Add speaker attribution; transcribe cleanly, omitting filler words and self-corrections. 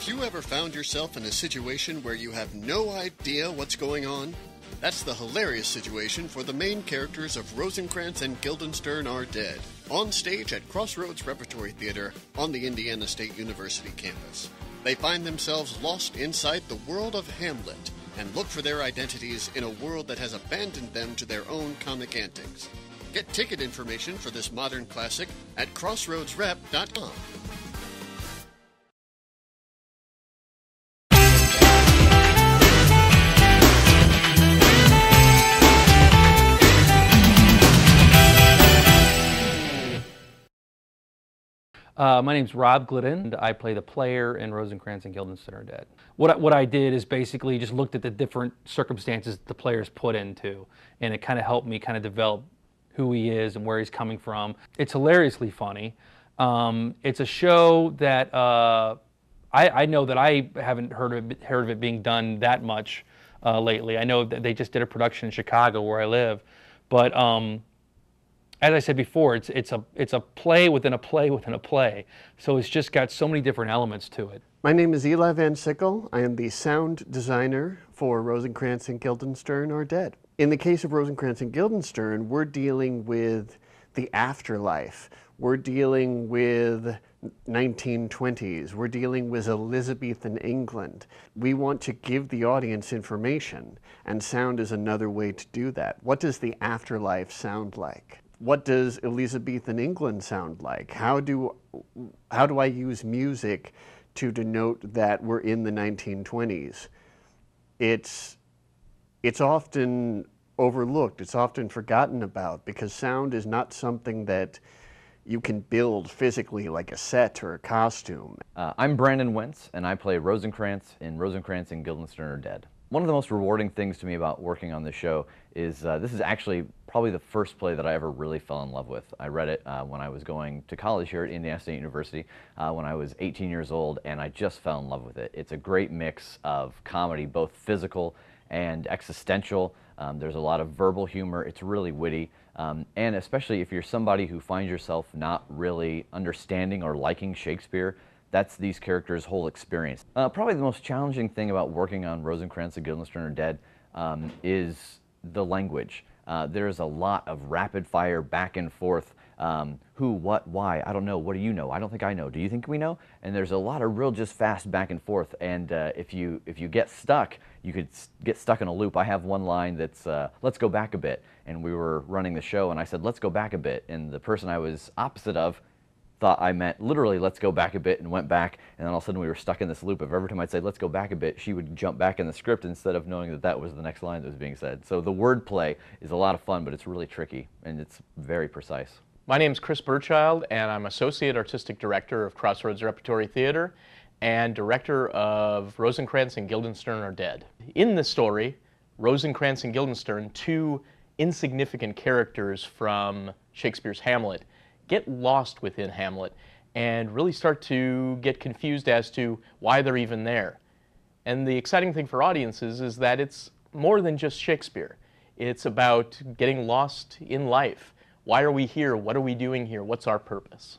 Speaker 1: Have you ever found yourself in a situation where you have no idea what's going on? That's the hilarious situation for the main characters of Rosencrantz and Guildenstern Are Dead, on stage at Crossroads Repertory Theater on the Indiana State University campus. They find themselves lost inside the world of Hamlet and look for their identities in a world that has abandoned them to their own comic antics. Get ticket information for this modern classic at CrossroadsRep.com.
Speaker 2: My name's Rob Glidden, and I play the player in Rosencrantz and Guildenstern Are Dead. What I did is basically just looked at the different circumstances the player's put into, and it kind of helped me kind of develop who he is and where he's coming from. It's hilariously funny. It's a show that I know that I haven't heard of it being done that much lately. I know that they just did a production in Chicago where I live, but as I said before, it's a play within a play within a play. So it's just got so many different elements to it.
Speaker 3: My name is Eli Van Sickle. I am the sound designer for Rosencrantz and Guildenstern Are Dead. In the case of Rosencrantz and Guildenstern, we're dealing with the afterlife. We're dealing with 1920s. We're dealing with Elizabethan England. We want to give the audience information, and sound is another way to do that. What does the afterlife sound like? What does Elizabethan England sound like? How do I use music to denote that we're in the 1920s? It's often overlooked, it's often forgotten about, because sound is not something that you can build physically like a set or a costume.
Speaker 4: I'm Brandon Wentz, and I play Rosencrantz in Rosencrantz and Guildenstern Are Dead. One of the most rewarding things to me about working on this show is this is actually probably the first play that I ever really fell in love with. I read it when I was going to college here at Indiana State University when I was 18 years old, and I just fell in love with it. It's a great mix of comedy, both physical and existential. There's a lot of verbal humor. It's really witty, and especially if you're somebody who finds yourself not really understanding or liking Shakespeare, that's these characters' whole experience. Probably the most challenging thing about working on Rosencrantz and Guildenstern Are Dead is the language. There's a lot of rapid fire back and forth. Who, what, why, I don't know, what do you know? I don't think I know. Do you think we know? And there's a lot of real just fast back and forth, and if you get stuck, you could get stuck in a loop. I have one line that's, let's go back a bit, and we were running the show, and I said, let's go back a bit, and the person I was opposite of thought I meant literally let's go back a bit, and went back, and then all of a sudden we were stuck in this loop of every time I'd say let's go back a bit, she would jump back in the script instead of knowing that that was the next line that was being said. So the wordplay is a lot of fun, but it's really tricky, and it's very precise.
Speaker 5: My name is Chris Burchild, and I'm Associate Artistic Director of Crossroads Repertory Theater and Director of Rosencrantz and Guildenstern Are Dead. In this story, Rosencrantz and Guildenstern, two insignificant characters from Shakespeare's Hamlet, get lost within Hamlet and really start to get confused as to why they're even there. And the exciting thing for audiences is that it's more than just Shakespeare. It's about getting lost in life. Why are we here? What are we doing here? What's our purpose?